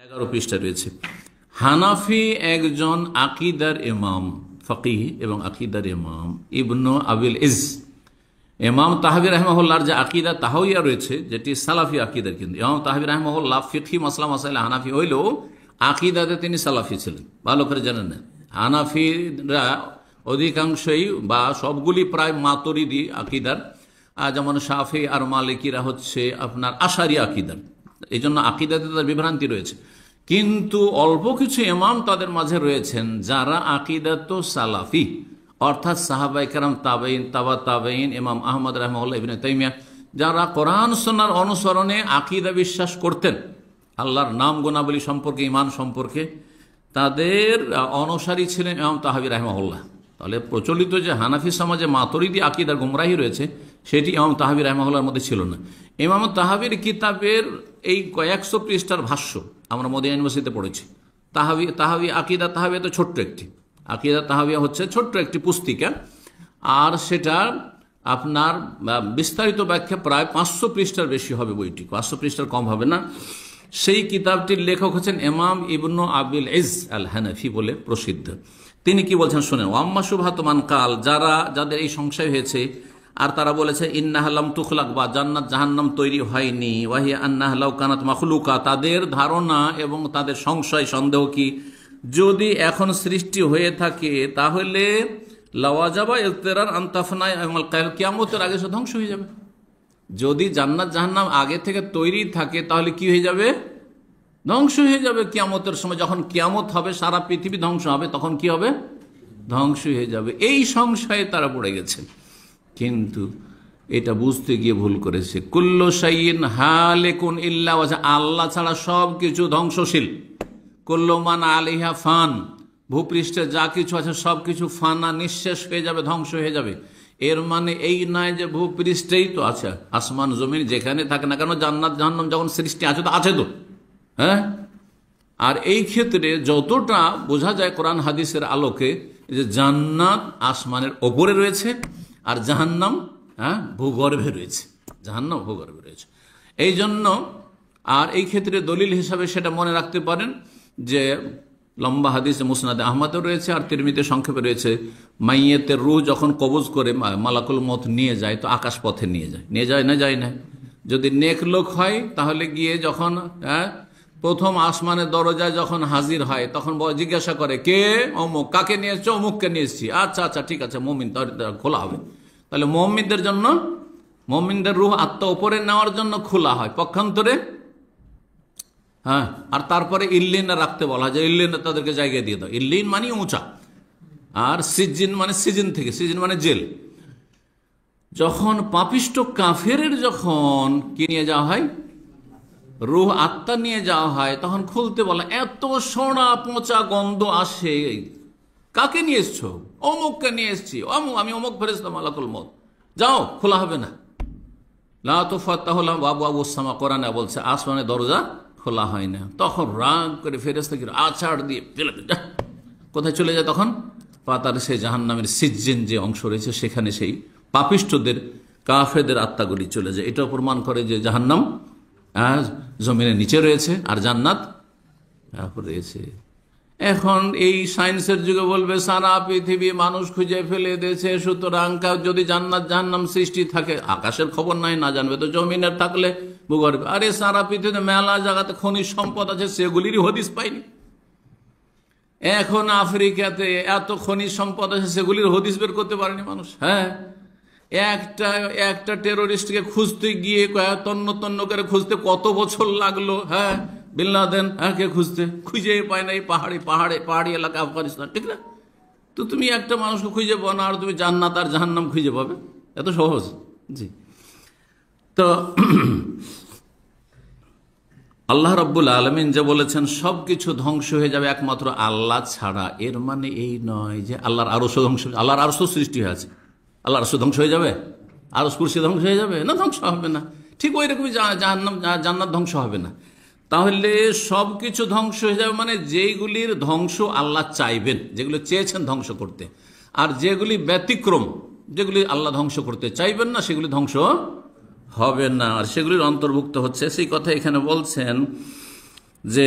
11 পৃষ্ঠা রয়েছে। হানাফি একজন আকিদার ইমাম, ফকিহ এবং আকিদার ইমাম ইবনু আবিল ইজ, ইমাম তাহাবি রাহমাহুল্লাহর যে আকিদা তাহাউইয়া রয়েছে, যেটি সালাফি আকিদার, কিন্তু ইমাম তাহাবি রাহমাহুল্লাহ ফিকহি মাসলা মাসাইলে হানাফি হইলেও আকিদাতে তিনি সালাফি ছিলেন, ভালো করে জানেন না। হানাফিরা অধিকাংশই বা সবগুলি প্রায় মাতুরিদি আকিদার, যেমন শাফি আর মালিকিরা হচ্ছে আপনার আশারি আকিদার, এই জন্য আকিদাতে তাদের বিভ্রান্তি রয়েছে। কিন্তু অল্প কিছু ইমাম তাদের মাঝে রয়েছেন যারা আকিদাত সালাফি, অর্থাৎ সাহাবায়ে কেরাম, তাবেঈন, তাবা তাবেঈন, ইমাম আহমদ রাহমাহুল্লাহ, ইবনে তাইমিয়া, যারা কোরআন সুন্নাহর অনুসরণে আকিদা বিশ্বাস করতেন, আল্লাহর নাম গুণাবলী সম্পর্কে, ঈমান সম্পর্কে, তাদের অনুসারী ছিলেন ইমাম তাহাবি রাহমাহুল্লাহ। তাহলে প্রচলিত যে হানাফি সমাজে মাতুরিদি আকিদার গুমরাহি রয়েছে, সেটি ইমাম তাহাবি রাহমাহুল্লাহর মধ্যে ছিল না। ইমাম তাহাবির কিতাবের এই কয়েকশো পৃষ্ঠার ভাষ্য আমরা মদিনা ইউনিভার্সিটিতে পড়েছি। তাহাবি আকিদা তাহাবিয়া তো ছোট্ট একটি, আকিদা তাহাবিয়া হচ্ছে ছোট্ট একটি পুস্তিকা, আর সেটা আপনার বিস্তারিত ব্যাখ্যা প্রায় 500 পৃষ্ঠার বেশি হবে বইটি, 500 পৃষ্ঠার কম হবে না। সেই কিতাবটির লেখক হচ্ছেন ইমাম ইবনু আবিল ইজ আল হানাফি বলে প্রসিদ্ধ। তিনি কি বলছেন শোনেন। ওয়াম্মা শুবহাতু মান কাল, যাদের এই সংশয় হয়েছে আর তারা বলেছে ইন্নাহা লাম তুখলাক, বা জান্নাত জাহান্নাম তৈরি হয়নি, ওয়াহিয়া আন্নাহা লাউ কানাত মাখলুকা, তাদের ধারণা এবং তাদের সংশয় সন্দেহ কি, যদি এখন সৃষ্টি হয়ে থাকে তাহলে লাওয়াজাবা ইলতিরার আন তাফনা ইয়াউমাল কিয়ামতের আগে সে ধ্বংস হয়ে যাবে। যদি জান্নাত জাহান্নাম আগে থেকে তৈরি থাকে তাহলে কি হয়ে যাবে? ধ্বংস হয়ে যাবে কিয়ামতের সময়। যখন কিয়ামত হবে, সারা পৃথিবী ধ্বংস হবে, তখন কি হবে? ধ্বংস হয়ে যাবে। এই সংশয়ে তারা পড়ে গেছে, কিন্তু এটা বুঝতে গিয়ে ভুল করেছে। কুল্লু শাইইন হালিকুন ইল্লা ওয়াজহা, আল্লাহ ছাড়া সব কিছু ধ্বংসশীল। কুল্লু মান আলাইহা ফান, ভূপৃষ্ঠে যা কিছু আছে সব কিছু ফানা, নিঃশেষ হয়ে যাবে, ধ্বংস হয়ে যাবে। এর মানে এই নয় যে ভূপৃষ্ঠেই তো আছে, আসমান জমিন যেখানে থাকে না কেন, জান্নাত জাহান্নাম যখন সৃষ্টি আছে তো আছে তো, হ্যাঁ। আর এই ক্ষেত্রে যতটা বোঝা যায় কোরআন হাদিসের আলোকে, যে জান্নাত আসমানের ওপরে রয়েছে আর জাহান্নাম ভূগর্ভে রয়েছে, জাহান্নাম ভূগর্ভে রয়েছে। এই জন্য আর এই ক্ষেত্রে দলিল হিসাবে সেটা মনে রাখতে পারেন যে লম্বা হাদিসে মুসনাদে আহমদও রয়েছে আর তিরমিজিতে সংক্ষেপে রয়েছে, মাইয়েতের রূহ যখন কবজ করে মালাকুল মউত নিয়ে যায় তো আকাশ পথে নিয়ে যায় না, যায় না। যদি নেক লোক হয় তাহলে গিয়ে যখন প্রথম আসমানের দরজায় যখন হাজির হয় তখন জিজ্ঞাসা করে, কে? অমুক। কাকে নিয়ে এসছো? অমুককে নিয়ে এসছি। আচ্ছা আচ্ছা ঠিক আছে, মুমিন, খোলা হবে। তাহলে মুমিনদের জন্য, মুমিনদের রূহ আত্মা উপরে নেওয়ার জন্য খোলা হয় পক্ষান্তরে, হ্যাঁ। আর তারপরে ইল্লিনে রাখতে বলা হয়, যে ইল্লিনে তাদেরকে জায়গা দিয়ে দাও। ইল্লিন মানে উঁচা, আর সিজিন মানে সিজন থেকে, সিজন মানে জেল। যখন পাপিষ্ট কাফেরের যখন কি নিয়ে যাওয়া হয়, রূহ আত্মা নিয়ে যাওয়া হয়, তখন খুলতে বলা, এত সোনা পচা গন্ধ আসে, কাকে নিয়ে এসছো? অমুককে নিয়ে এসছি, আমি অমুক ফেরেশতা মালাকুল মউত, যাও, খোলা হবে না। লা তুফাত্তাহু লাহুম আবওয়াবুস সামা, কোরআনে বলছে আসমানের দরজা খোলা হয় না। তখন রাগ করে ফেরেশতাকে আছাড় দিয়ে ফেলে দেয়। কোথায় চলে যায় তখন? পাতার সেই জাহান্নামের সিজ্জিন যে অংশ রয়েছে সেখানে সেই পাপিষ্টদের, কাফেরদের আত্মাগুলি চলে যায়। এটা প্রমাণ করে যে জাহান্নাম জমিনের নিচে রয়েছে আর জান্নাত রয়েছে। এখন এই সায়েন্সের যুগে বলবে সারা পৃথিবী মানুষ খুঁজে ফেলে দিয়েছে, সুতরাং যদি জান্নাত জাহান্নাম সৃষ্টি থাকে, আকাশের খবর নাই, না জানবে তো জমিনের থাকলে ভূগর্ভে। আরে সারা পৃথিবীতে মেলা জায়গাতে খনিজ সম্পদ আছে, সেগুলিরই হদিস পাইনি। এখন আফ্রিকাতে এত খনিজ সম্পদ আছে, সেগুলির হদিস বের করতে পারেনি মানুষ। হ্যাঁ, একটা টেরোরিস্টকে খুঁজতে গিয়ে তন্ন করে খুঁজতে কত বছর লাগলো। হ্যাঁ, বিন লাদেন কে খুঁজে পায় না এই পাহাড়ি এলাকা আফগানিস্তান, ঠিক না? তো তুমি একটা মানুষকে খুঁজে পাও না, আর তুমি জান্নাত আর জাহান্নাম খুঁজে পাবে? এত সহজ? জি। তো আল্লাহ রাব্বুল আলামিন যে বলেছেন সবকিছু ধ্বংস হয়ে যাবে একমাত্র আল্লাহ ছাড়া, এর মানে এই নয় যে আল্লাহর আরশ ধ্বংস, আল্লাহর আরশ সৃষ্টি হয়েছে, আল্লাহর আরশ ধ্বংস হয়ে যাবে, আরশ কুরসি ধ্বংস হয়ে যাবে না? ধ্বংস হবে না। ঠিক ওই রকমই জাহান্নাম জান্নাত ধ্বংস হবে না। তাহলে সব কিছু ধ্বংস হয়ে যাবে মানে যেগুলির ধ্বংস আল্লাহ চাইবেন, যেগুলো চেয়েছেন ধ্বংস করতে, আর যেগুলি ব্যতিক্রম, যেগুলি আল্লাহ ধ্বংস করতে চাইবেন না, সেগুলি ধ্বংস হবে না। আর সেগুলির অন্তর্ভুক্ত হচ্ছে সেই কথা এখানে বলছেন যে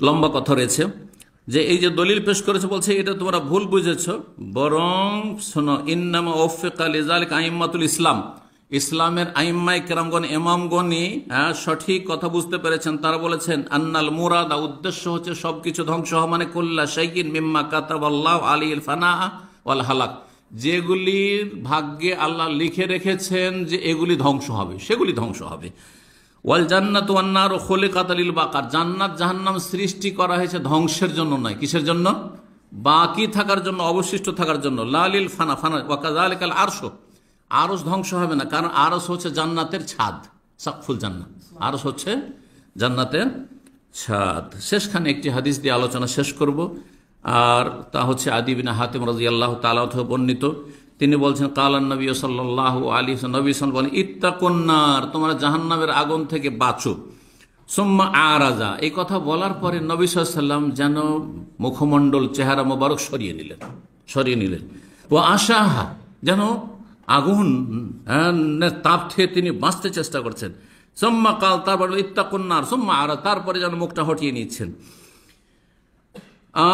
লম্বা কথা রয়েছে, যে এই যে দলিল পেশ করেছে বলছে এটা তোমরা ভুল বুঝেছ, বরং শোনো, ইন্নামা ওফিকা লিযালিকা আইম্মাতুল ইসলাম, ইসলামের আইম্মায়ে কেরামগণ, ইমামগণই সঠিক কথা বুঝতে পেরেছেন। তারা বলেছেন আন্নাল মুরাদা, উদ্দেশ্য হচ্ছে সবকিছু ধ্বংস হওয়া, মানে কুল্লা শাইইন মিম্মা কাতাবাল্লাহু আলাইহিল ফানা ওয়াল হালাক, যেগুলির ভাগ্যে আল্লাহ লিখে রেখেছেন যে এগুলি ধ্বংস হবে, সেগুলি ধ্বংস হবে। ওয়াল জান্নাতু ওয়ান নারু খুলিকাত লিল বাকার, জান্নাত জাহান্নাম সৃষ্টি করা হয়েছে ধ্বংসের জন্য নয়, কিসের জন্য? বাকি থাকার জন্য, অবশিষ্ট থাকার জন্য। লা লিল ফানা, ফানা ওয়া কাযালিকাল আরশ, আরশ ধ্বংস হবে না, কারণ আরশ হচ্ছে জান্নাতের ছাদ, সাকফুল জান্নাত, আরশ হচ্ছে জান্নাতের ছাদ। শেষখানে একটি হাদিস দিয়ে আলোচনা শেষ করব, আর তা হচ্ছে আদি বিন হাতিম রাদিয়াল্লাহু তাআলা থেকে বর্ণিত। তিনি বলছেন কালান নবী সাল্লাল্লাহু আলাইহি ওয়াসাল্লাম, নবী সাল্লাল্লাহু আলাইহি ওয়াসাল্লাম বলেন ইত্তাকুন নার, তোমরা জাহান্নামের আগুন থেকে বাঁচো। সুম্মা আরাজা, এই কথা বলার পরে নবী সাল্লাল্লাহু আলাইহি ওয়াসাল্লাম যেন মুখমণ্ডল, চেহারা মোবারক সরিয়ে নিলেন। ও আশাহা, যেন আগুন তাপ থেকে তিনি বাঁচতে চেষ্টা করছেন। সুম্মা কাল, তারপর ইত্তাকুন নার সুম্মা আরা, তারপরে যেন মুখটা হটিয়ে নিচ্ছেন।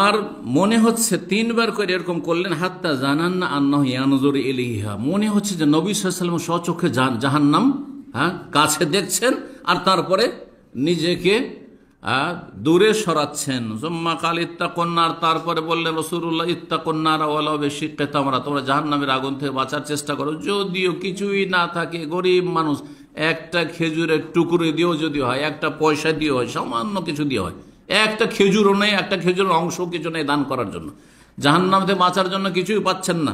আর মনে হচ্ছে তিনবার করে এরকম করলেন, হাত্তা জানান্না আন্নাহু ইয়ানজুরু ইলাইহা, মনে হচ্ছে যে নবী সাল্লাল্লাহু আলাইহি ওয়াসাল্লাম স্বচক্ষে জাহান্নাম কাছে দেখছেন, আর তারপরে নিজেকে দূরে সরাচ্ছেন। সুম্মা কাল ইত্তাকুন নার, তারপরে বললেন রাসূলুল্লাহ ইত্তাকুন নার ওয়ালাউ বিশিক্কি তামরা, তোমরা জাহান্নামের আগুন থেকে বাঁচার চেষ্টা করো, যদিও কিছুই না থাকে, গরিব মানুষ, একটা খেজুরের টুকরো দিয়েও যদি হয়, একটা পয়সা দিয়ে হয়, সামান্য কিছু দিয়ে হয়, একটা খেজুরও নেই, একটা খেজুরের অংশ কিছু নেই দান করার জন্য, জাহান্নাম থেকে বাঁচার জন্য কিছুই পাচ্ছেন না।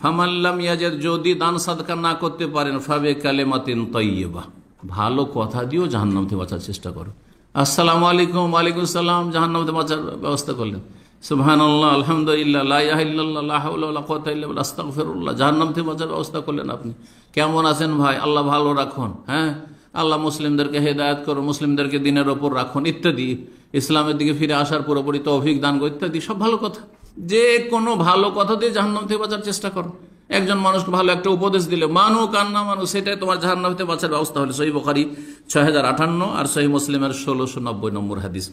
ফামাল্লাম ইয়াজিদ, যদি দান সাদকা না করতে পারেন, ফাবে কালিমাতিন তাইয়্যিবা, ভালো কথা দিয়েও জাহান্নাম থেকে বাঁচার চেষ্টা করো। আসসালামু আলাইকুম, ওয়ালাইকুম আসসালাম, জাহান্নাম থেকে বাঁচার ব্যবস্থা করলেন। সুবহানাল্লাহ, আলহামদুলিল্লাহ, লা ইলাহা ইল্লাল্লাহ, লা হাওলা ওয়ালা কুওয়াতা ইল্লা বিল্লাহ, আস্তাগফিরুল্লাহ, জাহান্নাম থেকে বাঁচার ব্যবস্থা করলেন আপনি। কেমন আছেন ভাই? আল্লাহ ভালো রাখুন, আল্লাহ মুসলিমদেরকে হেদায়েত করুন, মুসলিমদেরকে দিনের ওপর রাখুন, ইত্যাদি, ইসলামের দিকে ফিরে আসার পুরোপুরি তৌফিক দান করুন, ইত্যাদি সব ভালো কথা। যে কোনো ভালো কথা দিয়ে জাহান্নাম থেকে বাঁচার চেষ্টা করো। একজন মানুষকে ভালো একটা উপদেশ দিলে, মানুক আর না মানুষ, সেটাই তোমার জাহান্নাম থেকে বাঁচার ব্যবস্থা হলো। সহিহ বুখারী 6058 আর সহিহ মুসলিমের 1690 নম্বর হাদিস।